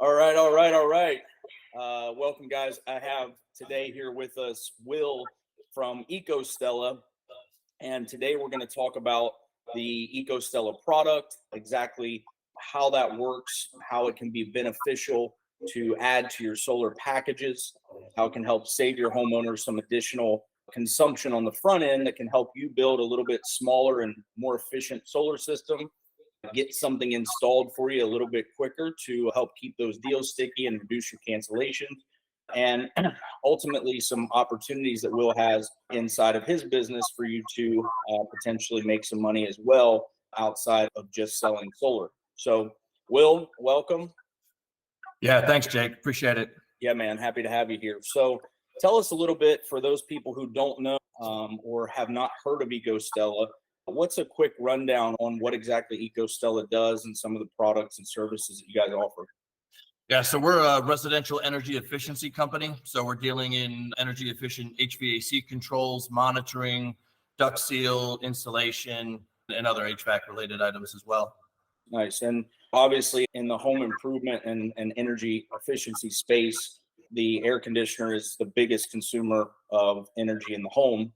All right. Welcome, guys. I have today here with us Will from EcoStella, and today we're going to talk about the EcoStella product, exactly how that works, how it can be beneficial to add to your solar packages, how it can help save your homeowners some additional consumption on the front end that can help you build a little bit smaller and more efficient solar system, get something installed for you a little bit quicker to help keep those deals sticky and reduce your cancellations. And ultimately, some opportunities that Will has inside of his business for you to potentially make some money as well outside of just selling solar. So, Will, welcome. Yeah, thanks, Jake. Appreciate it. Yeah, man, happy to have you here. So, tell us a little bit for those people who don't know or have not heard of EcoStella. What's a quick rundown on what exactly EcoStella does and some of the products and services that you guys offer? Yeah, so we're a residential energy efficiency company. So we're dealing in energy efficient HVAC controls, monitoring, duct seal, installation, and other HVAC related items as well. Nice. And obviously, in the home improvement and energy efficiency space, the air conditioner is the biggest consumer of energy in the home.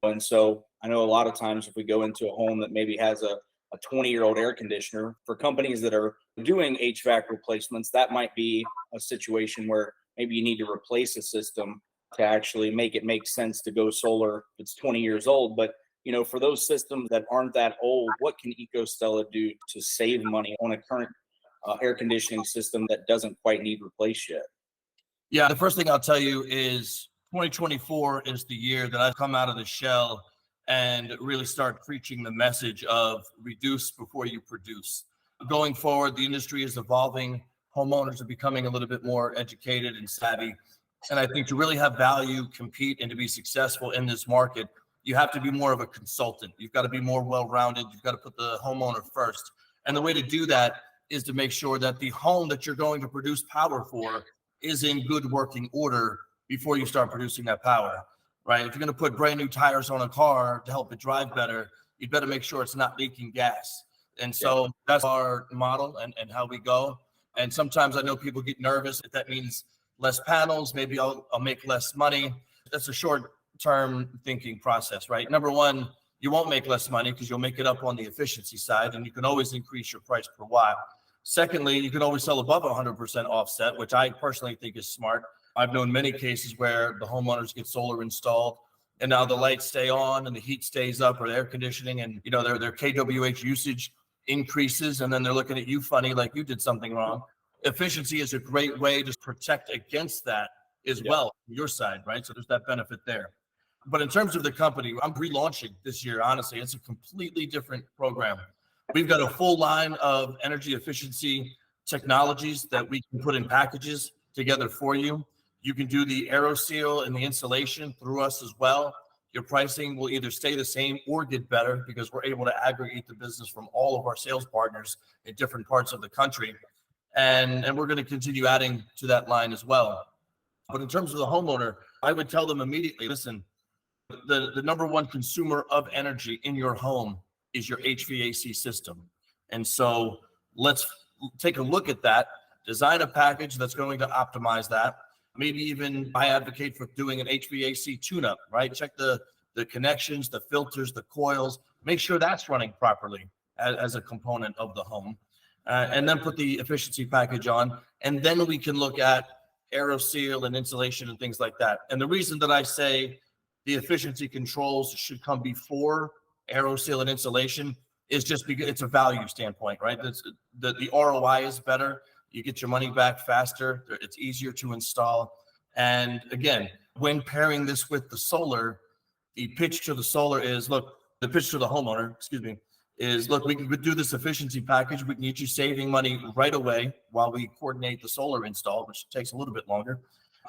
And so I know a lot of times if we go into a home that maybe has a 20-year-old air conditioner, for companies that are doing HVAC replacements, that might be a situation where maybe you need to replace a system to actually make it make sense to go solar if it's 20 years old. But for those systems that aren't that old, what can EcoStella do to save money on a current air conditioning system that doesn't quite need replaced yet? Yeah, the first thing I'll tell you is 2024 is the year that I've come out of the shell and really start preaching the message of reduce before you produce. Going forward, the industry is evolving. Homeowners are becoming a little bit more educated and savvy. And I think to really have value, compete, and to be successful in this market, you have to be more of a consultant. You've got to be more well-rounded. You've got to put the homeowner first. And the way to do that is to make sure that the home that you're going to produce power for is in good working order before you start producing that power, right? If you're going to put brand new tires on a car to help it drive better, you'd better make sure it's not leaking gas. And so that's our model and how we go. And sometimes I know people get nervous if that means less panels, maybe I'll make less money. That's a short-term thinking process, right? Number one, you won't make less money because you'll make it up on the efficiency side, and you can always increase your price per watt. Secondly, you can always sell above 100% offset, which I personally think is smart. I've known many cases where the homeowners get solar installed and now the lights stay on and the heat stays up, or the air conditioning, and their kWh usage increases, and then they're looking at you funny like you did something wrong. Efficiency is a great way to protect against that as well, your side, right? So there's that benefit there. But in terms of the company, I'm relaunching this year. Honestly, it's a completely different program. We've got a full line of energy efficiency technologies that we can put in packages together for you. You can do the AeroSeal and the installation through us as well. Your pricing will either stay the same or get better because we're able to aggregate the business from all of our sales partners in different parts of the country. And we're going to continue adding to that line as well. But in terms of the homeowner, I would tell them immediately, listen, the number one consumer of energy in your home is your HVAC system. And so let's take a look at that, design a package that's going to optimize that. Maybe even I advocate for doing an HVAC tune-up, right? Check the connections, the filters, the coils, make sure that's running properly as a component of the home. And then put the efficiency package on. And then we can look at AeroSeal and insulation and things like that. And the reason that I say the efficiency controls should come before AeroSeal and insulation is just because it's a value standpoint, right? The ROI is better. You get your money back faster. It's easier to install. And again, when pairing this with the solar, the pitch to the solar is, look, the pitch to the homeowner, excuse me, is, look, we can do this efficiency package. We can get you saving money right away while we coordinate the solar install, which takes a little bit longer.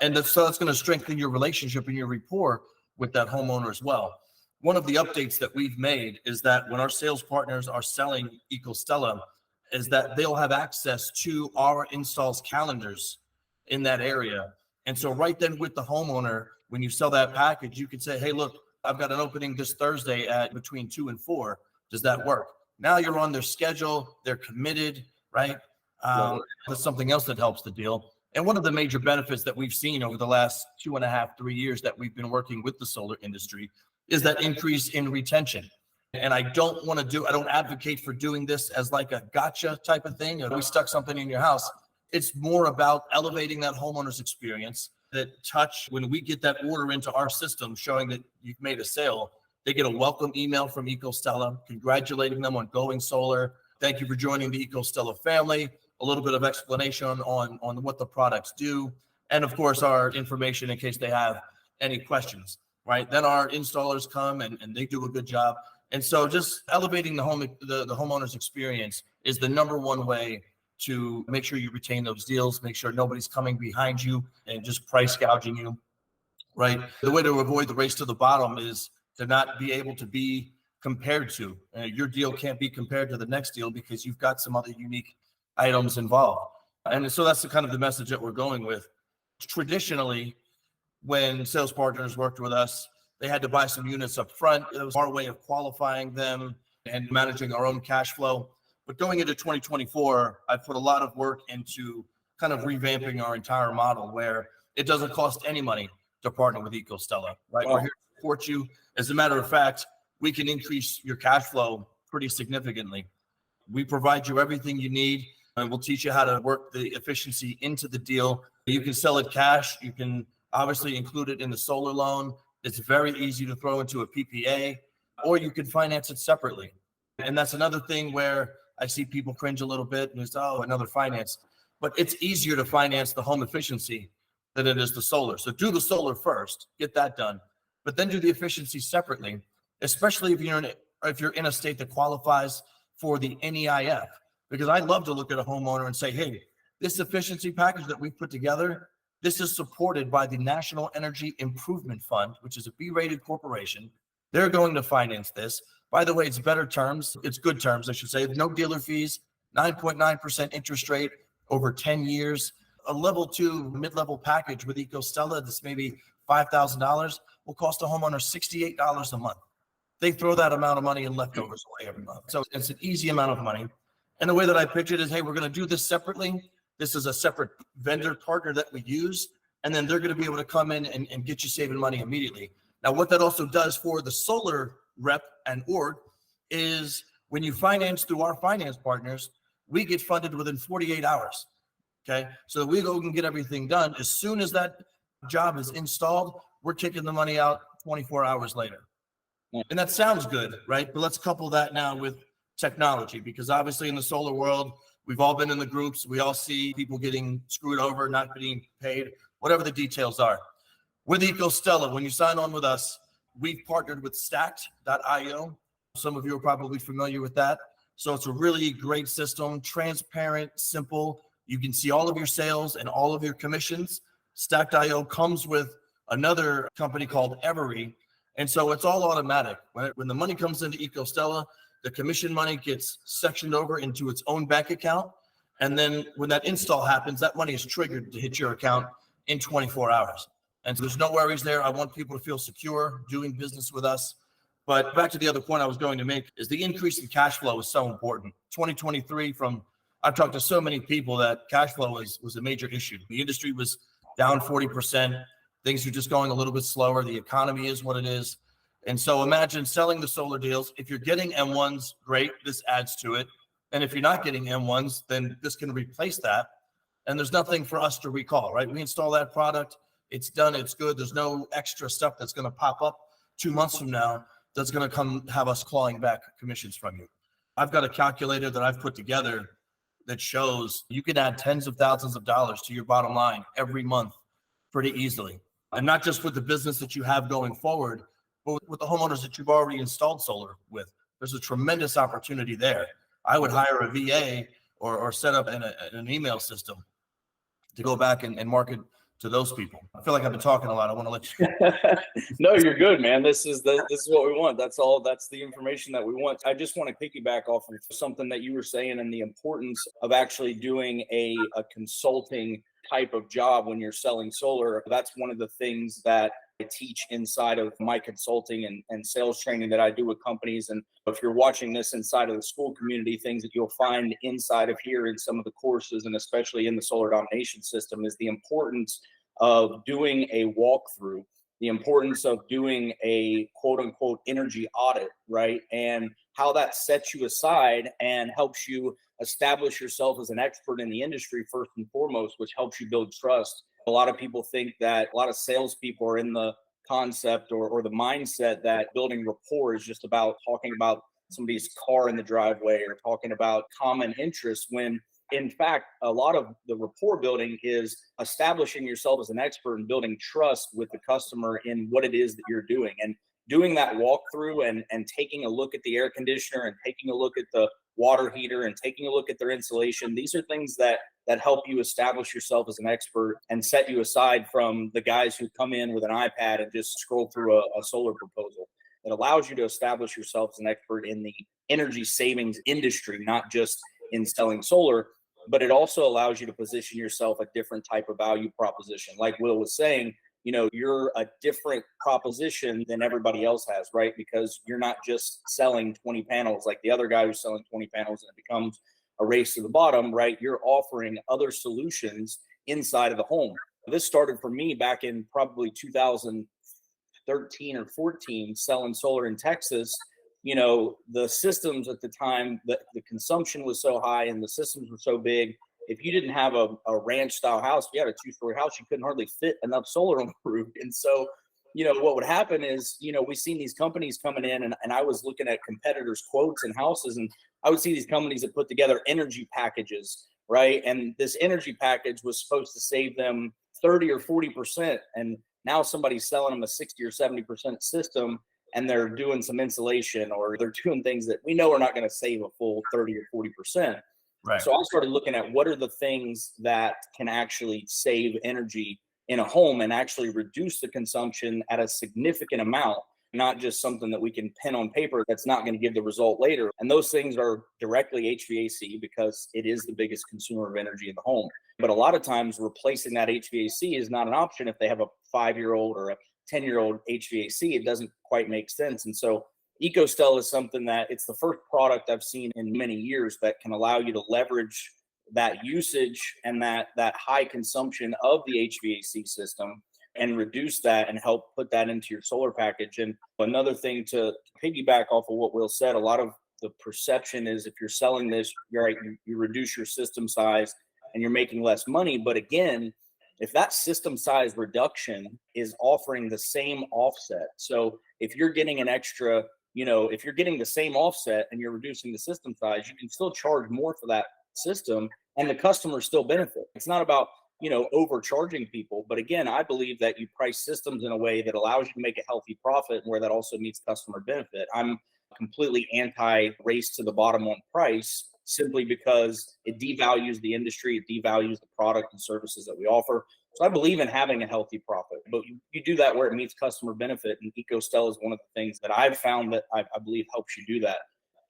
And so that's going to strengthen your relationship and your rapport with that homeowner as well. One of the updates that we've made is that when our sales partners are selling EcoStella, is that they'll have access to our installs calendars in that area. And so right then with the homeowner, when you sell that package, you can say, hey, look, I've got an opening this Thursday at between 2 and 4. Does that work? Now you're on their schedule. They're committed, right? That's something else that helps the deal. And one of the major benefits that we've seen over the last 2.5, 3 years that we've been working with the solar industry is that increase in retention. And I don't advocate for doing this as like a gotcha type of thing. We stuck something in your house. It's more about elevating that homeowner's experience, that touch. When we get that order into our system showing that you've made a sale, they get a welcome email from EcoStella congratulating them on going solar. Thank you for joining the EcoStella family. A little bit of explanation on what the products do. And of course, our information in case they have any questions, right? Then our installers come and they do a good job. And so just elevating the homeowner's experience is the number one way to make sure you retain those deals, make sure nobody's coming behind you and just price gouging you, right? The way to avoid the race to the bottom is to not be able to be compared to. Your deal can't be compared to the next deal because you've got some other unique items involved. And so that's the kind of the message that we're going with. Traditionally, when sales partners worked with us, they had to buy some units up front. It was our way of qualifying them and managing our own cash flow. But going into 2024, I put a lot of work into kind of revamping our entire model where it doesn't cost any money to partner with EcoStella, right? Wow. We're here to support you. As a matter of fact, we can increase your cash flow pretty significantly. We provide you everything you need, and we'll teach you how to work the efficiency into the deal. You can sell it cash. You can obviously include it in the solar loan. It's very easy to throw into a PPA, or you can finance it separately. And that's another thing where I see people cringe a little bit and it's, oh, another finance. But it's easier to finance the home efficiency than it is the solar. So do the solar first, get that done, but then do the efficiency separately, especially if you're in a state that qualifies for the NEIF. Because I love to look at a homeowner and say, hey, this efficiency package that we've put together, this is supported by the National Energy Improvement Fund, which is a B-rated corporation. They're going to finance this. By the way, it's better terms. It's good terms, I should say. No dealer fees, 9.9% interest rate over 10 years. A level 2 mid-level package with EcoStella, this maybe $5,000, will cost a homeowner $68 a month. They throw that amount of money in leftovers away every month. So it's an easy amount of money. And the way that I picture it is, hey, we're going to do this separately. This is a separate vendor partner that we use. And then they're going to be able to come in and get you saving money immediately. Now, what that also does for the solar rep and org is when you finance through our finance partners, we get funded within 48 hours. Okay. So that we go and get everything done. As soon as that job is installed, we're kicking the money out 24 hours later. And that sounds good, right? But let's couple that now with technology, because obviously in the solar world, we've all been in the groups. We all see people getting screwed over, not being paid, whatever the details are. With EcoStella, when you sign on with us, we've partnered with Stacked.io. Some of you are probably familiar with that. So it's a really great system, transparent, simple. You can see all of your sales and all of your commissions. Stacked.io comes with another company called Every. And so it's all automatic. When the money comes into EcoStella, the commission money gets sectioned over into its own bank account. And then when that install happens, that money is triggered to hit your account in 24 hours. And so there's no worries there. I want people to feel secure doing business with us. But back to the other point I was going to make is the increase in cash flow is so important. 2023, I've talked to so many people that cash flow was a major issue. The industry was down 40%. Things are just going a little bit slower. The economy is what it is. And so imagine selling the solar deals. If you're getting M1s, great, this adds to it. And if you're not getting M1s, then this can replace that. And there's nothing for us to recall, right? We install that product, it's done, it's good. There's no extra stuff that's going to pop up 2 months from now that's going to come have us clawing back commissions from you. I've got a calculator that I've put together that shows you can add tens of thousands of dollars to your bottom line every month pretty easily. And not just with the business that you have going forward, but with the homeowners that you've already installed solar with. There's a tremendous opportunity there. I would hire a VA or set up an email system to go back and market to those people. I feel like I've been talking a lot. I want to let you. No, you're good, man. This is what we want. That's all. That's the information that we want. I just want to piggyback off of something that you were saying and the importance of actually doing a consulting type of job when you're selling solar. That's one of the things that I teach inside of my consulting and sales training that I do with companies. And if you're watching this inside of the school community, things that you'll find inside of here in some of the courses, and especially in the solar domination system, is the importance of doing a walkthrough, the importance of doing a quote unquote energy audit, right? And how that sets you aside and helps you establish yourself as an expert in the industry first and foremost, which helps you build trust. A lot of people think that a lot of salespeople are in the concept or the mindset that building rapport is just about talking about somebody's car in the driveway or talking about common interests, when in fact, a lot of the rapport building is establishing yourself as an expert and building trust with the customer in what it is that you're doing. And doing that walkthrough and taking a look at the air conditioner and taking a look at the water heater and taking a look at their insulation. These are things that help you establish yourself as an expert and set you aside from the guys who come in with an iPad and just scroll through a solar proposal. It allows you to establish yourself as an expert in the energy savings industry, not just in selling solar, but it also allows you to position yourself a different type of value proposition. Like Will was saying, you're a different proposition than everybody else has, right? Because you're not just selling 20 panels like the other guy who's selling 20 panels and it becomes a race to the bottom, right? You're offering other solutions inside of the home. This started for me back in probably 2013 or 14, selling solar in Texas. The systems at the time, the consumption was so high and the systems were so big. If you didn't have a ranch style house, if you had a 2-story house, you couldn't hardly fit enough solar on the roof. And so, what would happen is, we've seen these companies coming in and I was looking at competitors' quotes and houses, and I would see these companies that put together energy packages, right? And this energy package was supposed to save them 30 or 40%. And now somebody's selling them a 60 or 70% system, and they're doing some insulation or they're doing things that we know are not going to save a full 30 or 40%. Right. So I started looking at what are the things that can actually save energy in a home and actually reduce the consumption at a significant amount, not just something that we can pen on paper that's not going to give the result later. And those things are directly HVAC because it is the biggest consumer of energy in the home. But a lot of times replacing that HVAC is not an option if they have a 5-year-old or a 10-year-old HVAC. It doesn't quite make sense. And so EcoStella is something that it's the first product I've seen in many years that can allow you to leverage that usage and that high consumption of the HVAC system and reduce that and help put that into your solar package. And another thing to piggyback off of what Will said, a lot of the perception is if you're selling this, you're right, you reduce your system size and you're making less money. But again, if that system size reduction is offering the same offset, so if you're getting an extra, if you're getting the same offset and you're reducing the system size, you can still charge more for that system and the customers still benefit. It's not about, overcharging people. But again, I believe that you price systems in a way that allows you to make a healthy profit and where that also meets customer benefit. I'm completely anti race to the bottom on price simply because it devalues the industry, it devalues the product and services that we offer. So I believe in having a healthy profit, but you do that where it meets customer benefit. And EcoStella is one of the things that I've found that I believe helps you do that.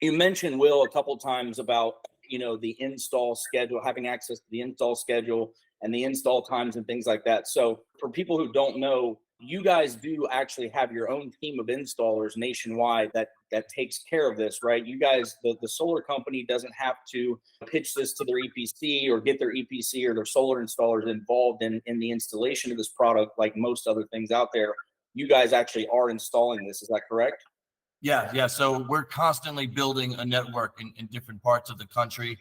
You mentioned, Will, a couple of times about, the install schedule, having access to the install schedule and the install times and things like that. So for people who don't know, you guys do actually have your own team of installers nationwide that takes care of this, right? You guys, the solar company doesn't have to pitch this to their EPC or get their EPC or their solar installers involved in the installation of this product like most other things out there. You guys actually are installing this. Is that correct? Yeah. So we're constantly building a network in different parts of the country.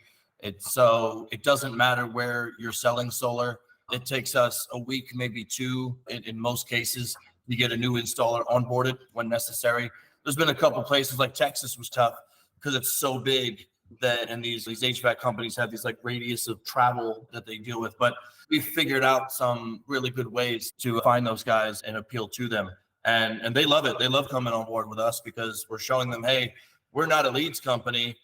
So it doesn't matter where you're selling solar. It takes us a week, maybe two, in most cases, to get a new installer onboarded when necessary. There's been a couple of places like Texas was tough because it's so big that, and these HVAC companies have these like radius of travel that they deal with. But we figured out some really good ways to find those guys and appeal to them. And they love it. They love coming on board with us because we're showing them, hey, we're not a leads company.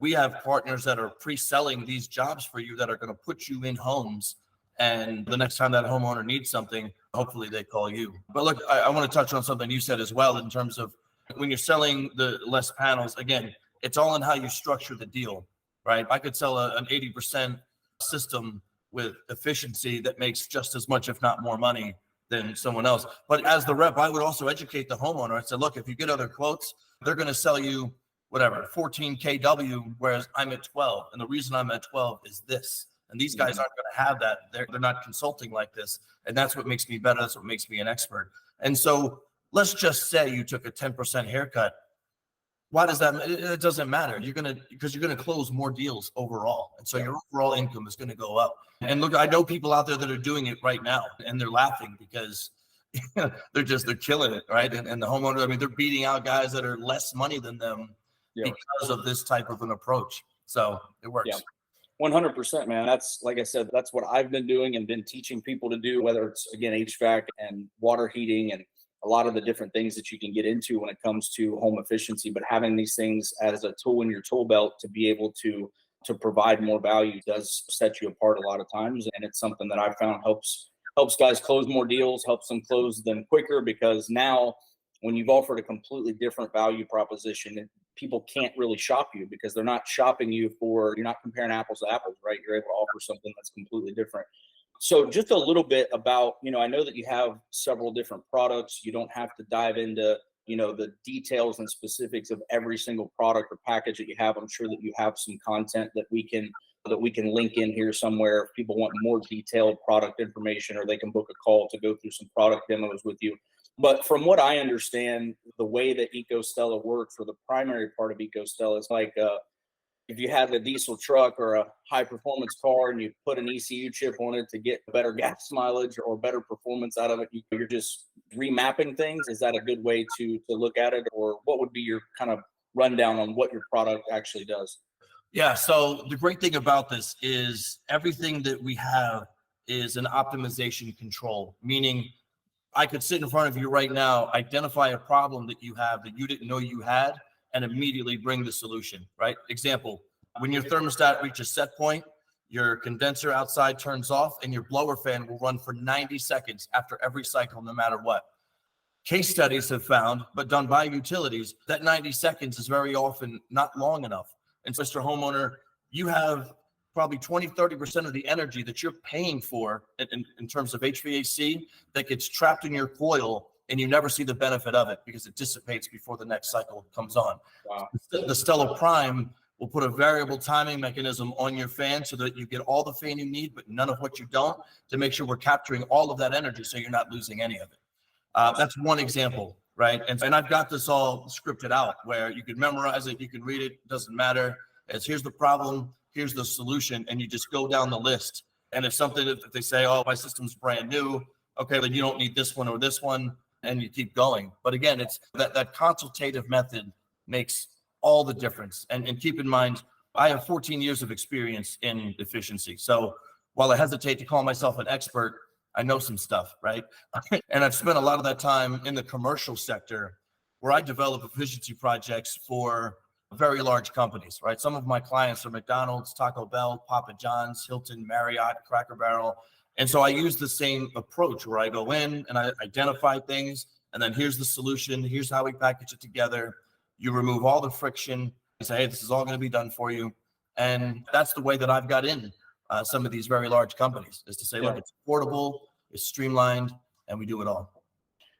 We have partners that are pre-selling these jobs for you that are going to put you in homes. And the next time that homeowner needs something, hopefully they call you. But look, I want to touch on something you said as well in terms of when you're selling the less panels, again, it's all in how you structure the deal, right? I could sell an 80% system with efficiency that makes just as much, if not more money than someone else. But as the rep, I would also educate the homeowner. I said, look, if you get other quotes, they're going to sell you whatever, 14 kW, whereas I'm at 12. And the reason I'm at 12 is this. And these guys aren't going to have that. They're not consulting like this. And that's what makes me better. That's what makes me an expert. And so let's just say you took a 10% haircut. Why does that? It doesn't matter. Because you're going to close more deals overall. And so your overall income is going to go up. And look, I know people out there that are doing it right now, and they're laughing because they're killing it, right? And the homeowner, I mean, they're beating out guys that are less money than them because of this type of an approach. So it works. Yeah. 100%, man. That's, like I said, that's what I've been doing and been teaching people to do, whether it's, again, HVAC and water heating and a lot of the different things that you can get into when it comes to home efficiency. But having these things as a tool in your tool belt to be able to provide more value does set you apart a lot of times. And it's something that I've found helps guys close more deals, helps them close them quicker, because now when you've offered a completely different value proposition, people can't really shop you because they're not shopping you for, you're not comparing apples to apples, right? You're able to offer something that's completely different. So just a little bit about, I know that you have several different products. You don't have to dive into, the details and specifics of every single product or package that you have. I'm sure that you have some content that we can link in here somewhere if people want more detailed product information, or they can book a call to go through some product demos with you. But from what I understand, the way that EcoStella works, or the primary part of EcoStella, is like if you had a diesel truck or a high performance car and you put an ECU chip on it to get better gas mileage or better performance out of it, you're just remapping things. Is that a good way to look at it? Or what would be your kind of rundown on what your product actually does? Yeah. So the great thing about this is everything that we have is an optimization control, meaning I could sit in front of you right now, identify a problem that you have that you didn't know you had, and immediately bring the solution, right? Example, when your thermostat reaches set point, your condenser outside turns off and your blower fan will run for 90 seconds after every cycle, no matter what. Case studies have found, but done by utilities, that 90 seconds is very often not long enough. And so, Mr. Homeowner, you have probably 20-30% of the energy that you're paying for in terms of HVAC that gets trapped in your coil, and you never see the benefit of it because it dissipates before the next cycle comes on. Wow. The Stella Prime will put a variable timing mechanism on your fan so that you get all the fan you need, but none of what you don't, to make sure we're capturing all of that energy so you're not losing any of it. That's one example, right? And I've got this all scripted out where you can memorize it, you can read it, doesn't matter. Here's the problem, here's the solution, and you just go down the list. And if something, if they say, oh, my system's brand new, okay, then you don't need this one or this one, and you keep going. But again, it's that consultative method makes all the difference. And keep in mind, I have 14 years of experience in efficiency. So while I hesitate to call myself an expert, I know some stuff, right? And I've spent a lot of that time in the commercial sector where I develop efficiency projects for very large companies, right? Some of my clients are McDonald's, Taco Bell, Papa John's, Hilton, Marriott, Cracker Barrel. And so I use the same approach where I go in and I identify things, and then here's the solution. Here's how we package it together. You remove all the friction. You say, hey, this is all going to be done for you. And that's the way that I've got in some of these very large companies, is to say, look, it's affordable, it's streamlined, and we do it all.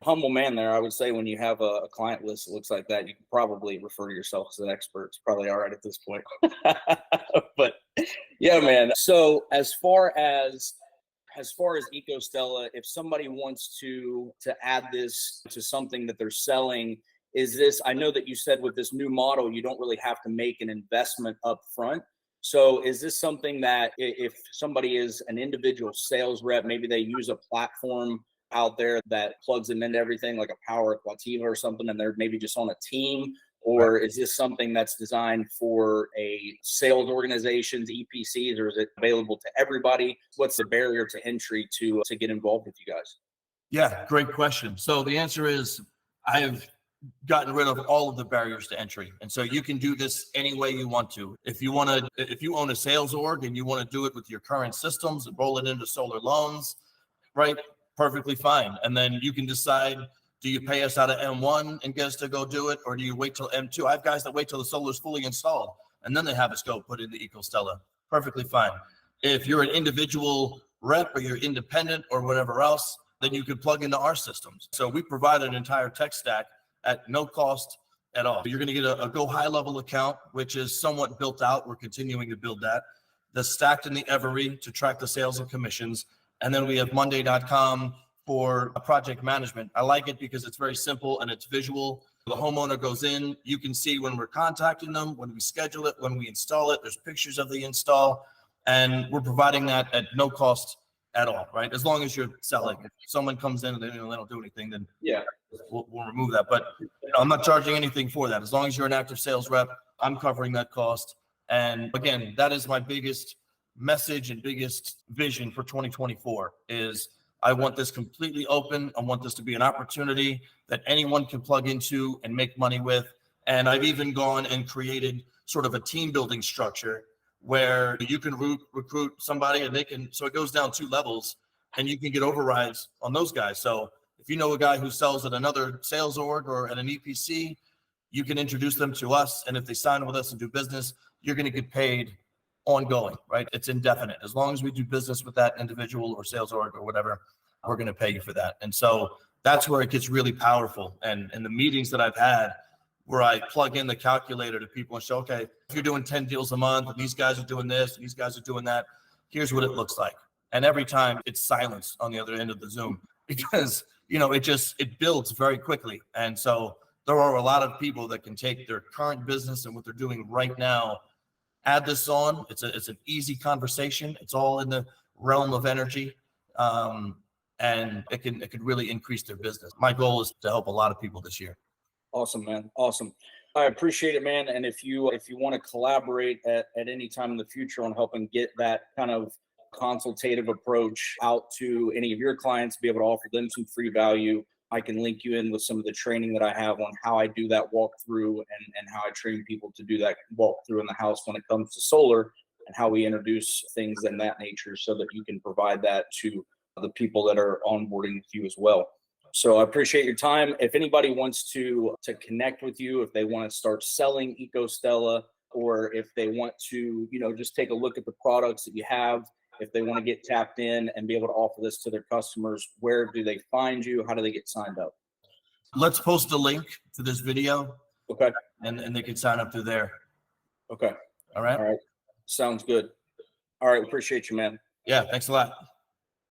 Humble man there. I would say when you have a client list that looks like that, you can probably refer to yourself as an expert. It's probably all right at this point. But yeah, man. So as far as EcoStella, if somebody wants to add this to something that they're selling, is this, I know that you said with this new model, you don't really have to make an investment up front. So is this something that if somebody is an individual sales rep, maybe they use a platform out there that plugs them into everything, like a Power Quativa or something, and they're maybe just on a team? Or is this something that's designed for a sales organizations, EPCs, or is it available to everybody? What's the barrier to entry to get involved with you guys? Yeah, great question. So the answer is I have gotten rid of all of the barriers to entry. And so you can do this any way you want to. If you own a sales org and you want to do it with your current systems and roll it into solar loans, right? Perfectly fine. And then you can decide, do you pay us out of M1 and get us to go do it? Or do you wait till M2? I have guys that wait till the solar is fully installed and then they have us go put in the EcoStella. Perfectly fine. If you're an individual rep or you're independent or whatever else, then you could plug into our systems. So we provide an entire tech stack at no cost at all. You're going to get a Go High Level account, which is somewhat built out. We're continuing to build that. The Stacked and the Every to track the sales and commissions. And then we have Monday.com for project management. I like it because it's very simple and it's visual. The homeowner goes in, you can see when we're contacting them, when we schedule it, when we install it, there's pictures of the install, and we're providing that at no cost at all, right? As long as you're selling. If someone comes in and they don't do anything, then Yeah. we'll remove that. But I'm not charging anything for that. As long as you're an active sales rep, I'm covering that cost. And again, that is my biggest message and biggest vision for 2024 is I want this completely open. I want this to be an opportunity that anyone can plug into and make money with. And I've even gone and created sort of a team building structure where you can recruit somebody and they can, so it goes down 2 levels and you can get overrides on those guys. So if you know a guy who sells at another sales org or at an EPC, you can introduce them to us. And if they sign with us and do business, you're going to get paid ongoing, right? It's indefinite. As long as we do business with that individual or sales org or whatever, we're going to pay you for that. And so that's where it gets really powerful. And in the meetings that I've had where I plug in the calculator to people and show, okay, if you're doing 10 deals a month and these guys are doing this, and these guys are doing that, here's what it looks like. And every time it's silence on the other end of the Zoom because, it builds very quickly. And so there are a lot of people that can take their current business and what they're doing right now, add this on. It's an easy conversation. It's all in the realm of energy. And it could really increase their business. My goal is to help a lot of people this year. Awesome, man. Awesome. I appreciate it, man. And if you want to collaborate at any time in the future on helping get that kind of consultative approach out to any of your clients, be able to offer them some free value, I can link you in with some of the training that I have on how I do that walkthrough and how I train people to do that walkthrough in the house when it comes to solar and how we introduce things in that nature so that you can provide that to the people that are onboarding with you as well. So I appreciate your time. If anybody wants to connect with you, if they want to start selling EcoStella, or if they want to, just take a look at the products that you have, if they want to get tapped in and be able to offer this to their customers, where do they find you? How do they get signed up? Let's post a link to this video. Okay. And they can sign up through there. Okay. All right. All right. Sounds good. All right. Appreciate you, man. Yeah. Thanks a lot.